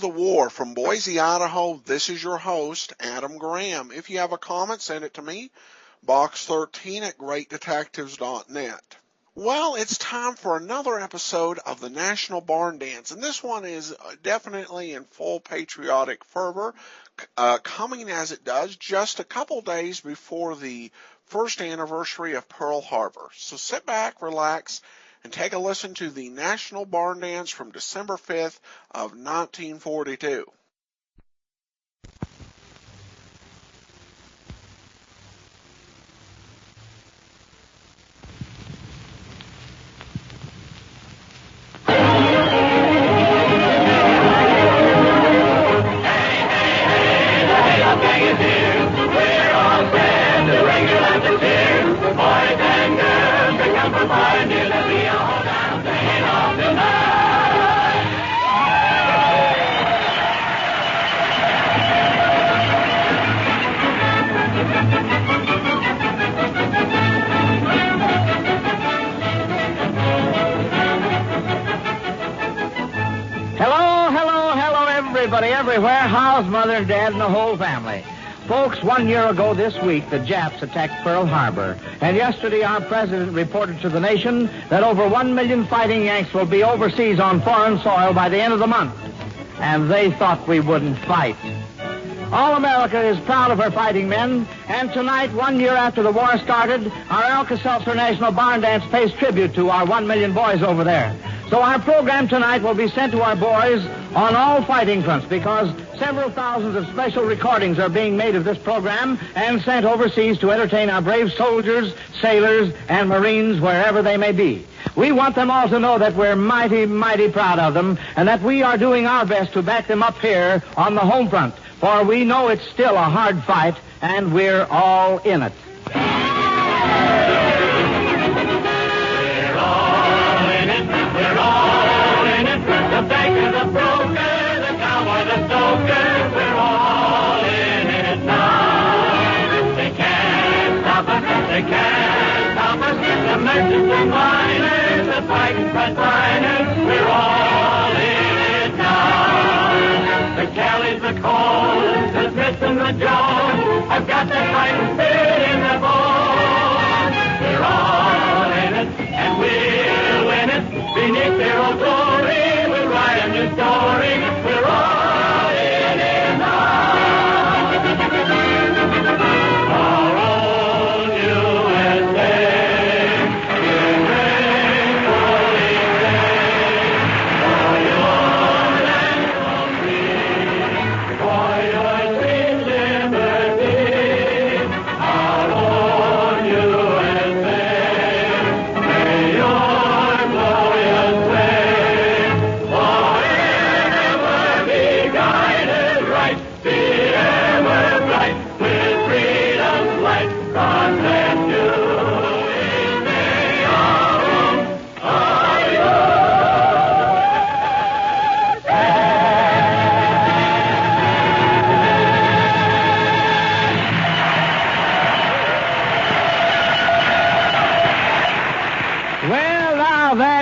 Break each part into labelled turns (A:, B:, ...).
A: the war. From Boise, Idaho, this is your host, Adam Graham. If you have a comment, send it to me, box13@greatdetectives.net. Well, it's time for another episode of the National Barn Dance, and this one is definitely in full patriotic fervor, coming as it does just a couple days before the first anniversary of Pearl Harbor. So sit back, relax, and take a listen to the National Barn Dance from December 5th of 1942.
B: Everywhere, how's Mother and Dad and the whole family? Folks, 1 year ago this week, the Japs attacked Pearl Harbor. And yesterday, our president reported to the nation that over 1 million fighting Yanks will be overseas on foreign soil by the end of the month. And they thought we wouldn't fight. All America is proud of her fighting men. And tonight, 1 year after the war started, our Alka-Seltzer National Barn Dance pays tribute to our 1 million boys over there. So our program tonight will be sent to our boys on all fighting fronts because several thousands of special recordings are being made of this program and sent overseas to entertain our brave soldiers, sailors, and Marines wherever they may be. We want them all to know that we're mighty, mighty proud of them and that we are doing our best to back them up here on the home front, for we know it's still a hard fight and we're all in it.
C: The banker, the broker, the cowboy, the stoker, we're all in it now. They can't stop us, they can't stop us. The merchants, the miners, the fighting frontliners, we're all in it now. The Kellys, the Coles, the Smiths and the Jones, I've got that fighting spirit in the bones. We're all in it, and we'll win it beneath their old glory. Write a new story. We're all in it now. Our own USA, we're gratefully saved for your land so free, for your sweet liberty. Our own USA, may your glorious way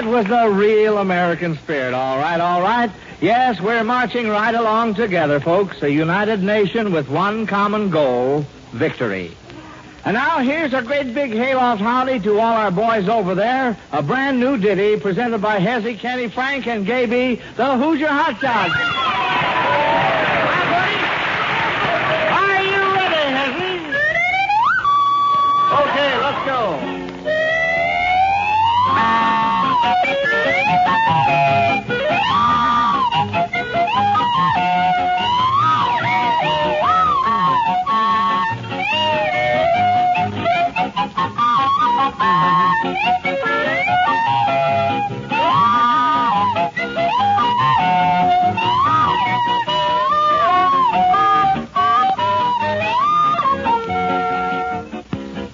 B: was the real American spirit. All right, all right. Yes, we're marching right along together, folks. A united nation with one common goal, victory. And now here's a great big hayloft howdy to all our boys over there. A brand new ditty presented by Hezzy, Kenny, Frank, and Gaby, the Hoosier Hot Dogs. Are you ready, Hezzy? Okay, let's go.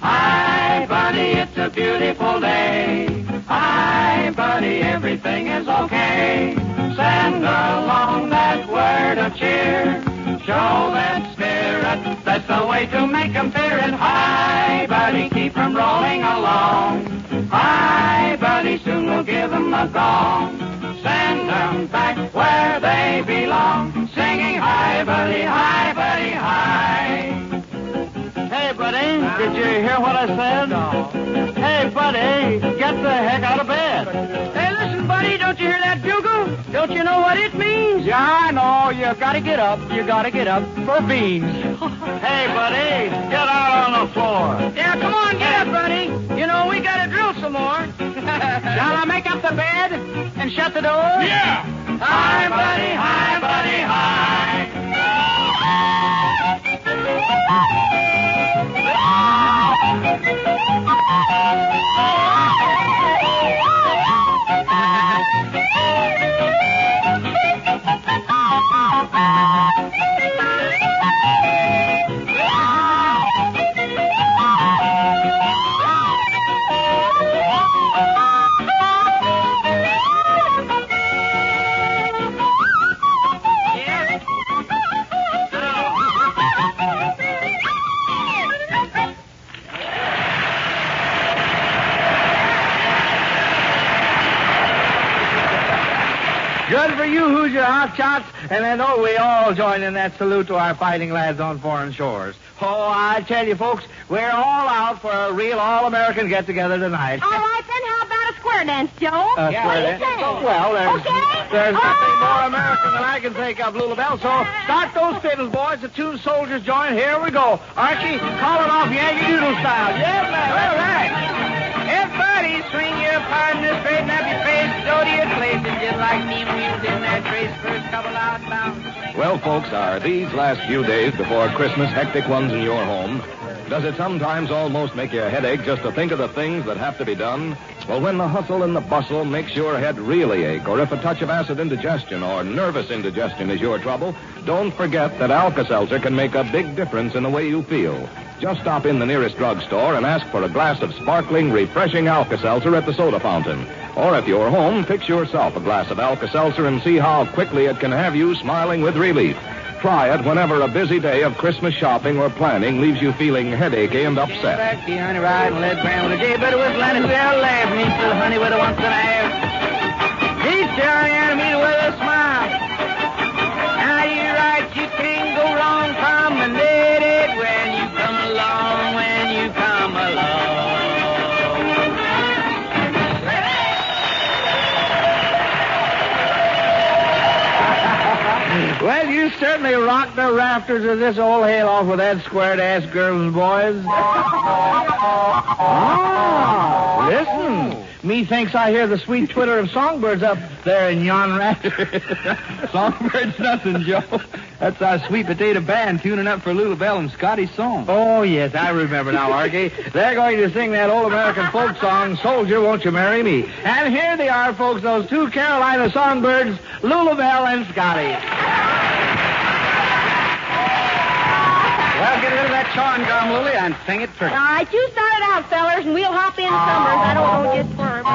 C: Hi, buddy, it's a beautiful day. Hi, buddy, everything is okay. Send along that word of cheer. Show that spirit, that's the way to make them fear it. Hi, buddy, keep them rolling along. Hi, buddy, soon we'll give them a gong. Send them back where they they belong, singing hi, buddy, hi, buddy, hi.
B: Hey, buddy, did you hear what I said? No. Hey, buddy, get the heck out of bed. Hey, listen, buddy, don't you hear that bugle? Don't you know what it means? Yeah, I know. You gotta get up. You gotta get up for beans. Hey, buddy, get out on the floor. Yeah, come on, get up, buddy. You know, we gotta drill some more. Shall I make up the bed and shut the door?
C: Yeah. Hi, buddy, hi, buddy, hi.
B: Good for you, Hoosier hot shots, and then don't we all join in that salute to our fighting lads on foreign shores. Oh, I tell you, folks, we're all out for a real all-American get-together tonight.
D: All right, then, how about a square dance, Joe?
B: Square
D: What do you
B: dance?
D: say?
B: Well,
D: Okay.
B: there's nothing more American than I can think of, Lulabelle, so start those fiddles, boys. The two soldiers join. Here we go. Archie, call it off Yankee Doodle style. Yeah, man. All right. Everybody, swing your partner, straighten up your face, go to your places, just like me when we was in that race, first couple outbound.
E: Well, folks, are these last few days before Christmas hectic ones in your home? Does it sometimes almost make you a headache just to think of the things that have to be done? Well, when the hustle and the bustle makes your head really ache, or if a touch of acid indigestion or nervous indigestion is your trouble, don't forget that Alka-Seltzer can make a big difference in the way you feel. Just stop in the nearest drugstore and ask for a glass of sparkling, refreshing Alka-Seltzer at the soda fountain. Or if you're home, fix yourself a glass of Alka-Seltzer and see how quickly it can have you smiling with relief. Try it whenever a busy day of Christmas shopping or planning leaves you feeling headachy and upset.
B: Back the honey ride and let Brown with a day better with Lannis well laugh. Meet the honey with a once and a half. Meet Johnny and meet with a smile. Now you're right, you can't go wrong. Promenade it when you come along, when you come along. Well, you certainly rocked the rafters of this old hayloft with that squared-ass girls, boys. Ah, listen. Methinks I hear the sweet twitter of songbirds up there in yon rafter.
F: Songbirds nothing, Joe. That's our sweet potato band tuning up for Lulabelle and Scotty's song.
B: Oh, yes, I remember now, Archie. They're going to sing that old American folk song, Soldier, Won't You Marry Me? And here they are, folks, those two Carolina songbirds, Lulabelle and Scotty.
F: Well, get rid of that chawing gum, Lily, and sing it first.
D: All right, you start it out, fellers, and we'll hop in summers. I don't know just where, but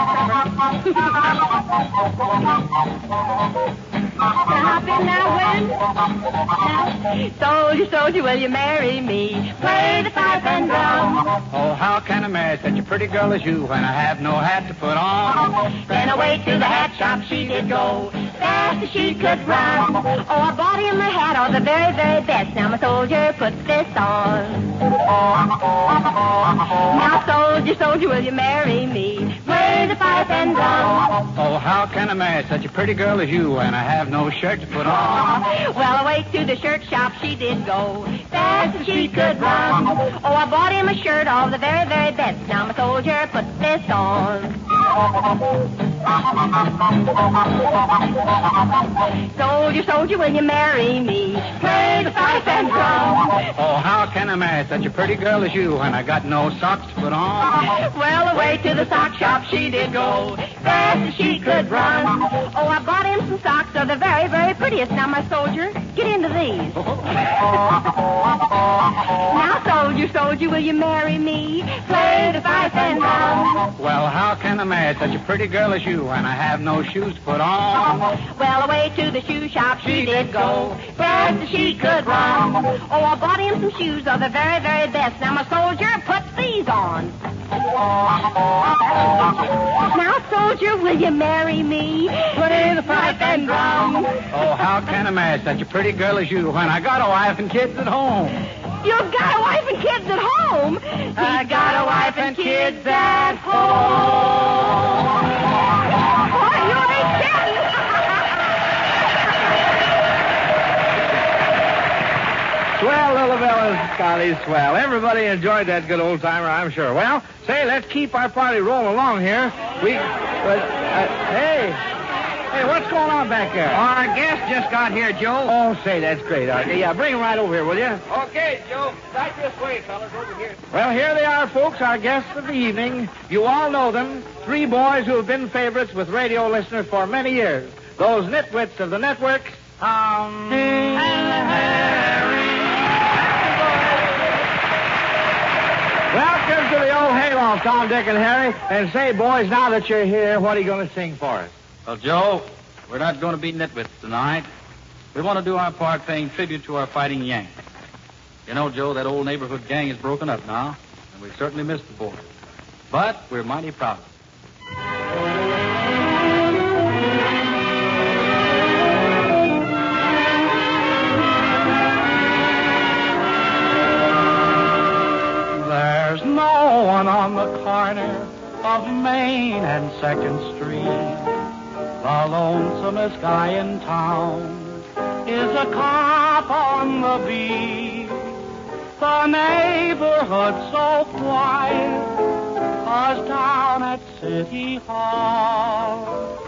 D: hop in now, when? Soldier, soldier, will you marry me? Play the fife and drum.
F: Oh, how can I marry such a pretty girl as you when I have no hat to put on?
D: Then away to the hat shop she did go, fast as she could run. Oh, I bought him a hat, or the very, very best. Now, my soldier, put this on. Now, soldier, soldier, will you marry me? Play the fife and drum.
F: Oh, how can I marry such a pretty girl as you when I have no shirt to put on?
D: Well, away to the shirt shop she did go, fast as she could run. Oh, I bought him a shirt of the very, very best. Now, my soldier, put this on. Soldier, soldier, will you marry me? Play the fife and drum.
F: Oh, how can I marry such a pretty girl as you when I got no socks to put on?
D: Well, away to the sock shop she did go, fast as she could run. Oh, I bought him some socks of the very, very prettiest. Now, my soldier, get into these. Now, soldier, soldier, will you marry me? Play the fife and drum.
F: Well, how can I marry such a pretty girl as you when I have no shoes to put on?
D: Well, away to the shoe shop she did go, fast as she could run. Oh, I bought him some shoes of the very, very best. Now, my soldier, put these on. Now, soldier, Will you marry me?
F: Play the pipe and drum. Oh, how can I marry such a pretty girl as you when I got a wife and kids at home?
D: You've got a wife and kids at home.
F: I got a wife and kids at home.
D: Boy, you ain't kidding.
B: Swell, little Bella Scotty, swell. Everybody enjoyed that good old timer, I'm sure. Well, say, let's keep our party rolling along here. Hey, what's going on back there?
F: Our guest just got here, Joe.
B: Oh, say, that's great. Okay, yeah, bring him right over here, will you?
F: Okay, Joe. Right this way, fellas, over here.
B: Well, here they are, folks, our guests of the evening. You all know them. 3 boys who have been favorites with radio listeners for many years. Those nitwits of the network.
C: Tom and Harry.
B: Welcome to the old hayloft, Tom, Dick, and Harry. And say, boys, now that you're here, what are you going to sing for us?
F: Well, Joe, we're not going to be nitwits tonight. We want to do our part paying tribute to our fighting Yanks. You know, Joe, that old neighborhood gang is broken up now, and we certainly missed the boys. But we're mighty proud. There's no one on the corner of Main and 2nd Street. The lonesomest guy in town is a cop on the beat. The neighborhood's so quiet, 'cause down at City Hall,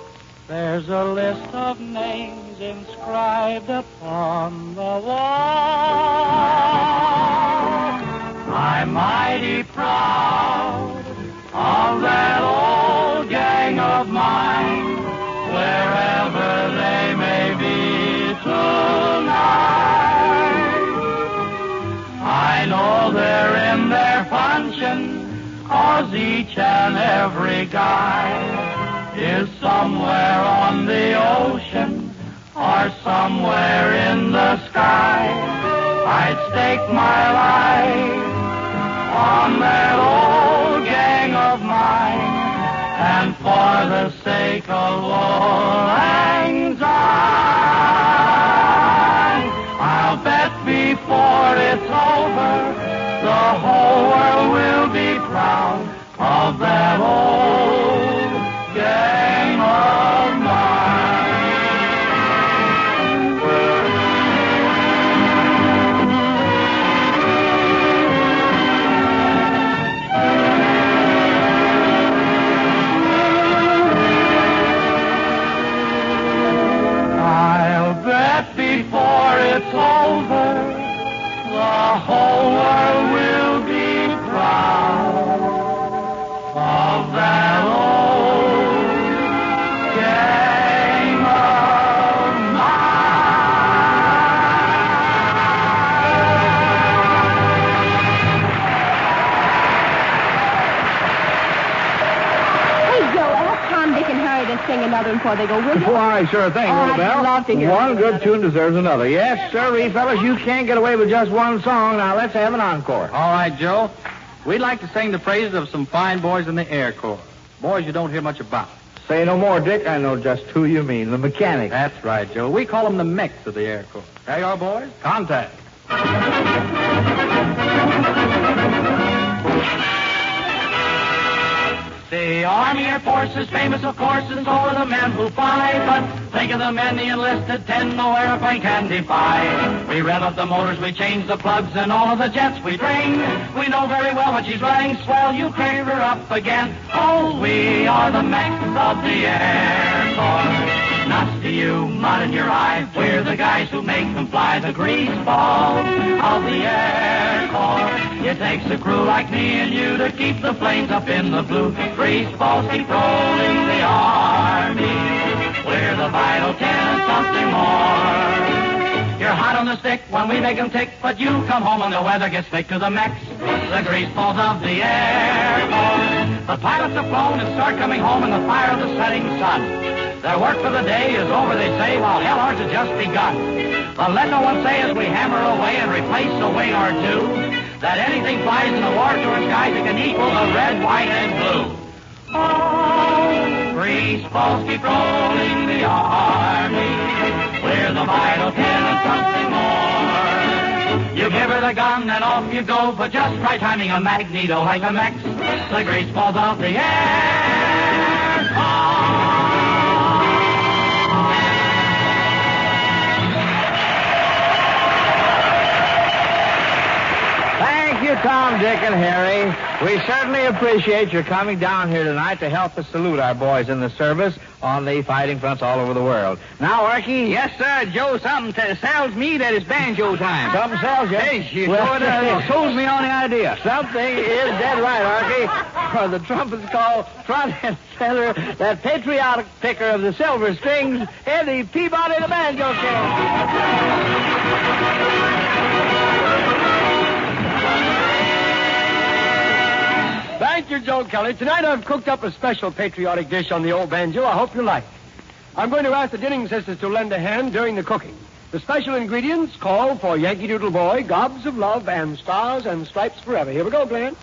F: there's a list of names inscribed upon the wall. I'm mighty proud of that old gang of mine, wherever they may be tonight. I know they're in their function, 'cause each and every guy is somewhere on the ocean or somewhere in the sky. I'd stake my life on that old gang of mine, and for the sake of old lang syne, I'll bet before it's over, the whole world will be proud of that old gang of mine. Before it's over, the whole world will be proud of that old gang of
D: Hey, Joe, ask Tom, Dick, and Harry to sing another one before they go, will you?
B: Why, sure thing,
D: Oh,
B: little
D: I'd
B: Bell.
D: love to hear
B: One
D: it.
B: good tune deserves another. Yes, sir, fellas, you can't get away with just one song. Now, let's have an encore.
F: All right, Joe. We'd like to sing the praises of some fine boys in the Air Corps. Boys you don't hear much about.
B: Say no more, Dick. I know just who you mean, the mechanic.
F: That's right, Joe. We call them the mechs of the Air Corps. There you are, boys. Contact. The Army Air Force is famous, of course, and so are the men who fight. But think of the men the enlisted 10 no airplane can defy. We rev up the motors, we change the plugs, and all of the jets we drain. We know very well when she's running swell, you crank her up again. Oh, we are the mechs of the Air Force. Nuts to you, mud in your eye. We're the guys who make them fly, the grease balls of the Air Corps. It takes a crew like me and you to keep the planes up in the blue. Grease balls keep rolling the Army. We're the vital 10 and something more. You're hot on the stick when we make them tick, but you come home when the weather gets thick to the mechs, the grease balls of the Air Force. The pilots have flown and start coming home in the fire of the setting sun. Their work for the day is over, they say, while hell ours has just begun. But let no one say as we hammer away and replace a wing or two, that anything flies in the war-torn skies that can equal the red, white, and blue. Oh, Grease balls keep rolling the army. We're the vital 10 and something more. You give her the gun and off you go for just right timing. A magneto like a Mex. The grease balls of the air.
B: Thank you, Tom, Dick, and Harry. We certainly appreciate your coming down here tonight to help us salute our boys in the service on the fighting fronts all over the world. Now, Archie?
G: Yes, sir, Joe. Something tells me that it's banjo time.
B: Something tells you.
G: Yes, you
B: Well,
G: sort of sold me on the idea.
B: Something is dead right, Archie. The trumpets call front and center that patriotic picker of the silver strings, Eddie Peabody, the banjo king.
H: Thank you, Joe Kelly. Tonight I've cooked up a special patriotic dish on the old banjo. I hope you like it. I'm going to ask the Dinning sisters to lend a hand during the cooking. The special ingredients call for Yankee Doodle Boy, Gobs of Love, and Stars and Stripes Forever. Here we go, Glenn.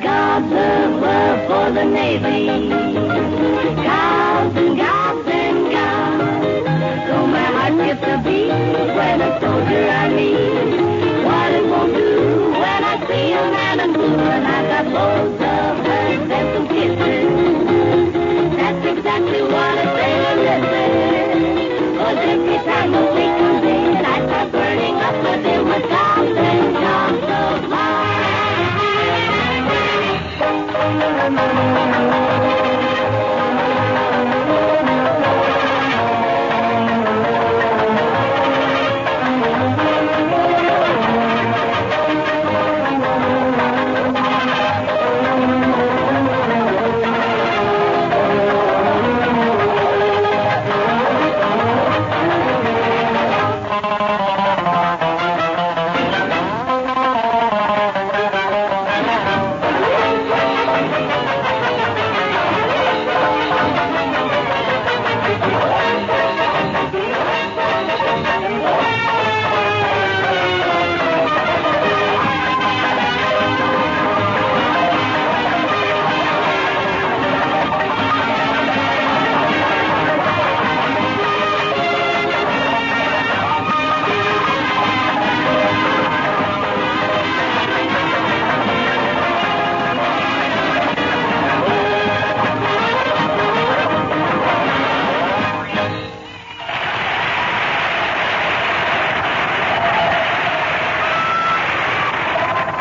D: Gobs of love for the Navy. Gobs and gobs and gobs. So my heart skips a beat when a soldier I meet. What it won't do when I see a man in blue and I've got loads of hugs and some kisses. That's exactly what a sailor misses. 'Cause every time the fleet comes in, I start burning up with it with gobs and gobs of love.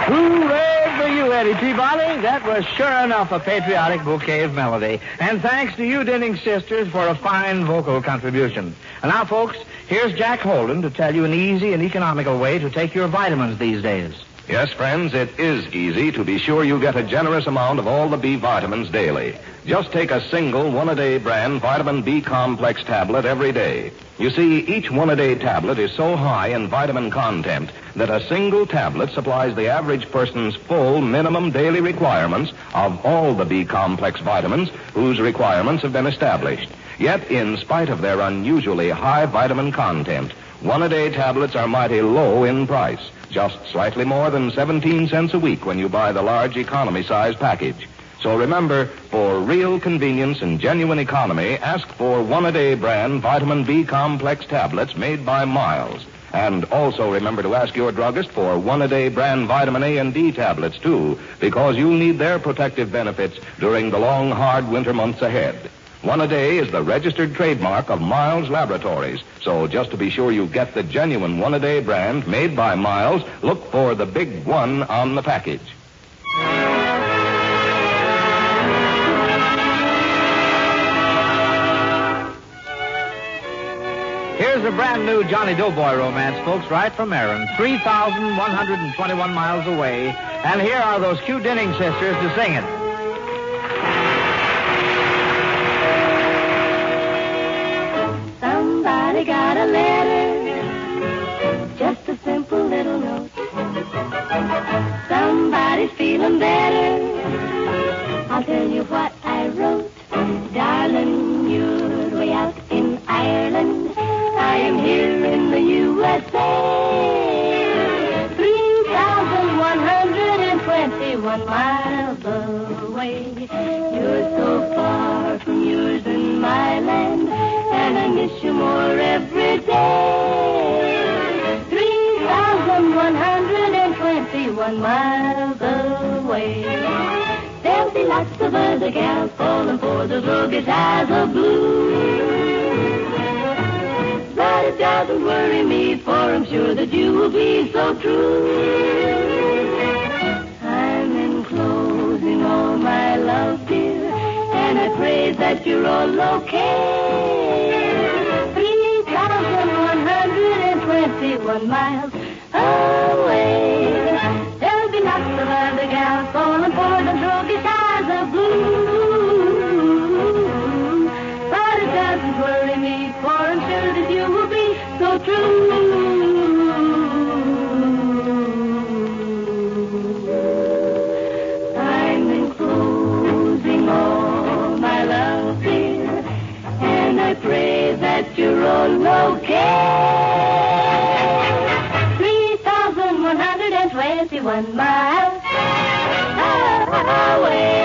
B: Hooray for you, Eddie Peabody. That was sure enough a patriotic bouquet of melody. And thanks to you, Dinning sisters, for a fine vocal contribution. And now, folks, here's Jack Holden to tell you an easy and economical way to take your vitamins these days.
E: Yes, friends, it is easy to be sure you get a generous amount of all the B vitamins daily. Just take a single one-a-day brand vitamin B complex tablet every day. You see, each one-a-day tablet is so high in vitamin content that a single tablet supplies the average person's full minimum daily requirements of all the B complex vitamins whose requirements have been established. Yet, in spite of their unusually high vitamin content, one-a-day tablets are mighty low in price, just slightly more than 17 cents a week when you buy the large economy-size package. So remember, for real convenience and genuine economy, ask for one-a-day brand vitamin B complex tablets made by Miles. And also remember to ask your druggist for one-a-day brand vitamin A and D tablets, too, because you'll need their protective benefits during the long, hard winter months ahead. One-a-day is the registered trademark of Miles Laboratories. So just to be sure you get the genuine one-a-day brand made by Miles, look for the big one on the package.
B: Here's is a brand new Johnny Doughboy romance, folks, right from Erin, 3,121 miles away. And here are those cute Dinning sisters to sing it.
D: Somebody got a letter, just a simple little note. Somebody's feeling better. I'll tell you what I wrote. Darling, you're way out in Ireland. I am here in the USA. 3,121 miles away. You're so far from yours and my land, and I miss you more every day. 3,121 miles away. There'll be lots of other gals falling for those rugged eyes of blue. But it doesn't worry me, for I'm sure that you will be so true. I'm enclosing all my love, dear, and I pray that you're all okay. 3,121 miles away. There'll be lots of other gals falling for the rugged eyes of blue. But it doesn't worry me, for I'm sure that you will be so true. I'm enclosing all my love, dear, and I pray that you're all okay. 3,121 miles away.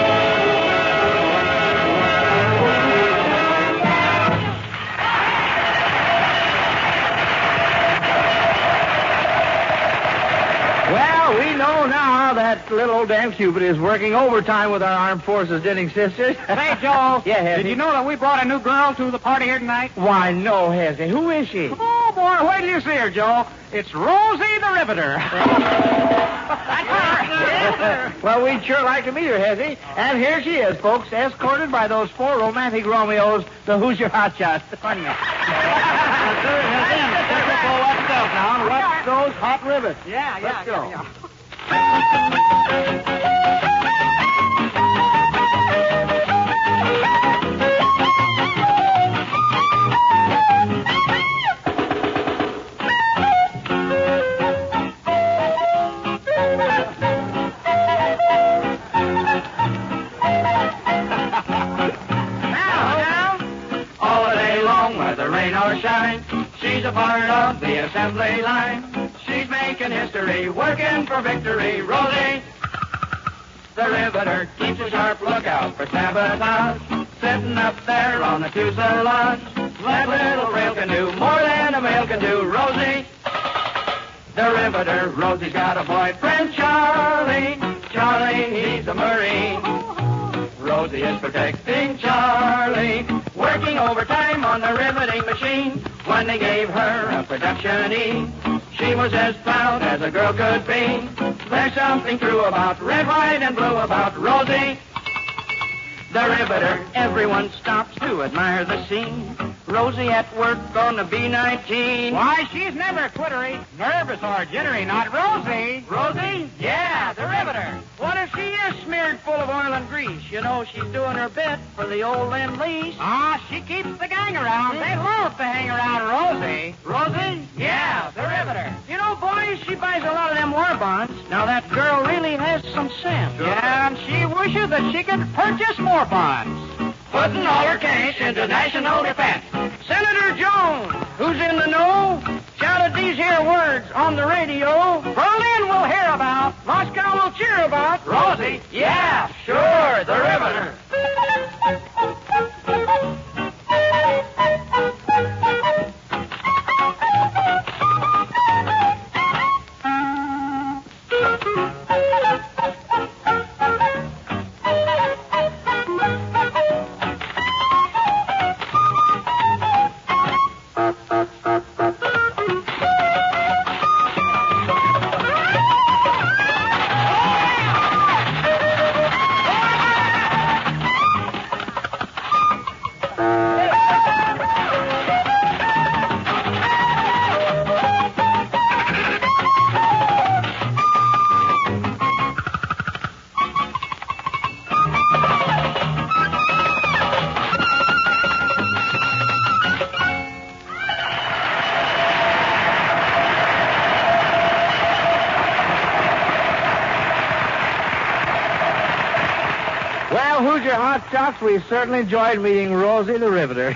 B: Well, we know now that little old damn Cupid is working overtime with our armed forces Dinning sisters.
G: Say, Joe.
B: Yeah, Hezzy.
G: Did you know that we brought a new girl to the party here tonight?
B: Why, no, Hezzy. Who is she?
G: Oh, boy, wait till you see her, Joe. It's Rosie the Riveter. That's her.
B: Well, we'd sure like to meet her, Hezzy. And here she is, folks, escorted by those four romantic Romeos, the Who's Your Hot Shot.
G: Pardon me. Now,
H: Watch those hot rivets.
G: Yeah,
H: Let's go.
G: yeah.
F: All day long, whether rain or shine, she's a part of the assembly line. She's making history, working for victory. Rosie, the Riveter, keeps a sharp lookout for sabotage. Sitting up there on the fuselage, that little frail can do more than a male can do. Rosie, the Riveter, Rosie's got a boyfriend, Charlie. Charlie, he's a Marine. Rosie is protecting Charlie, working overtime on the riveting machine. When they gave her a production E, she was as proud as a girl could be. There's something true about red, white, and blue about Rosie, the Riveter. Everyone stops to admire the scene. Rosie at work on the B-19.
G: Why, she's never twittery, nervous, or jittery. Not Rosie.
F: Rosie? Yeah, the Riveter.
G: What if she is smeared full of oil and grease? You know, she's doing her bit for the old Lend-Lease. Ah, she keeps the gang around. They love to hang around Rosie.
F: Rosie? Yeah, the Riveter.
G: You know, boys, she buys a lot of them war bonds. Now, that girl really has some sense.
F: Sure.
G: Yeah, and she wishes that she could purchase more bonds.
F: Putting all her cash into national defense.
G: Senator Jones, who's in the know, shouted these here words on the radio. Berlin will hear about, Moscow will cheer about.
F: Rosie? Yeah, sure, the Riveter.
B: Hoosier Hot Shots, we certainly enjoyed meeting Rosie the Riveter.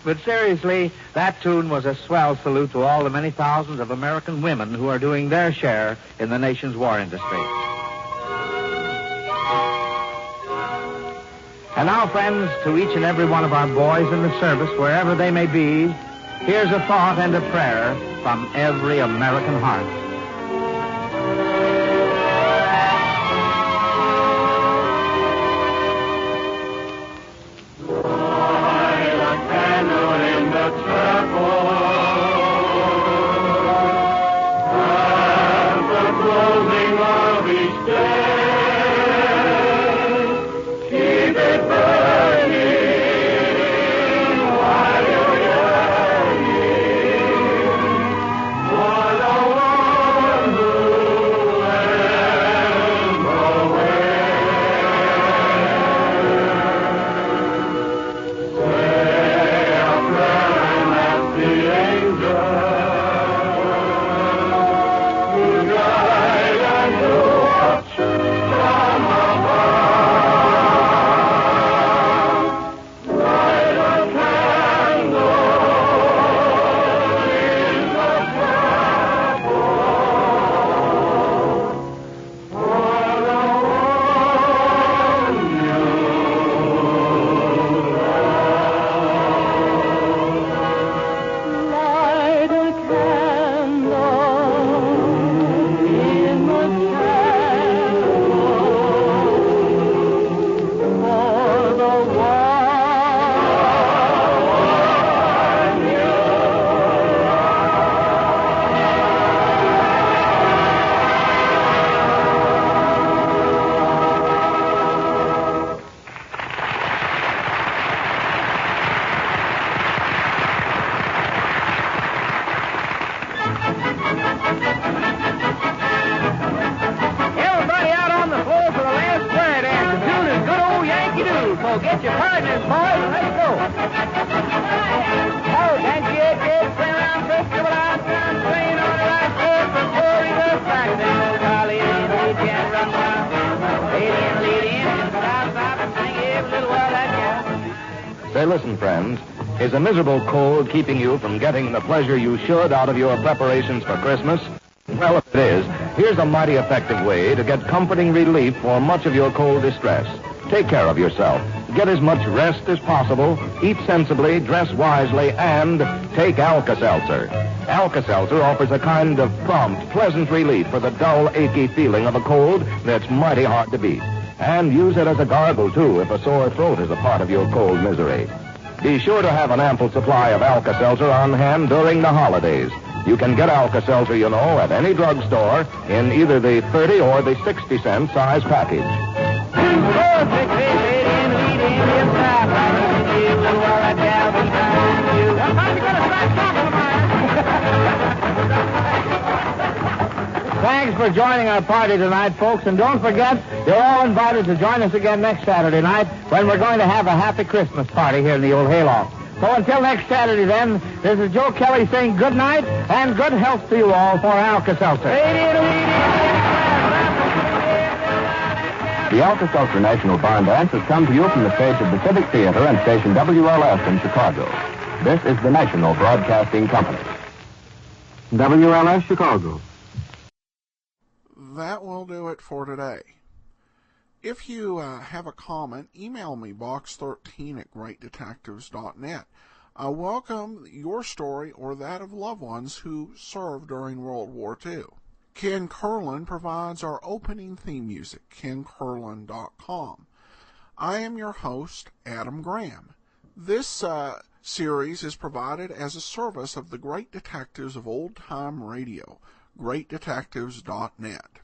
B: But seriously, that tune was a swell salute to all the many thousands of American women who are doing their share in the nation's war industry. And now, friends, to each and every one of our boys in the service, wherever they may be, here's a thought and a prayer from every American heart. Get your partners, boys, and let's go. Oh, can't you get play around Bristol without guns playing on the right foot before he goes back? Then old Carly and lead can run wild. Lead in, and stop and sing every little while that counts.
E: Say, listen, friends. Is a miserable cold keeping you from getting the pleasure you should out of your preparations for Christmas? Well, if it is, here's a mighty effective way to get comforting relief for much of your cold distress. Take care of yourself. Get as much rest as possible, eat sensibly, dress wisely, and take Alka-Seltzer. Alka-Seltzer offers a kind of prompt, pleasant relief for the dull, achy feeling of a cold that's mighty hard to beat. And use it as a gargle, too, if a sore throat is a part of your cold misery. Be sure to have an ample supply of Alka-Seltzer on hand during the holidays. You can get Alka-Seltzer, you know, at any drugstore in either the 30 or the 60-cent size package.
B: Thanks for joining our party tonight, folks, and don't forget, you're all invited to join us again next Saturday night when we're going to have a happy Christmas party here in the old hayloft. So until next Saturday, then, this is Joe Kelly saying good night and good health to you all for Alka-Seltzer.
I: The Alka-Seltzer National Barn Dance has come to you from the stage of the Civic Theater and station WLS in Chicago. This is the National Broadcasting Company. WLS Chicago.
A: That will do it for today. If you have a comment, email me, box13@greatdetectives.net. I welcome your story or that of loved ones who served during World War II. Ken Curlin provides our opening theme music, kencurlin.com. I am your host, Adam Graham. This series is provided as a service of the Great Detectives of Old Time Radio, greatdetectives.net.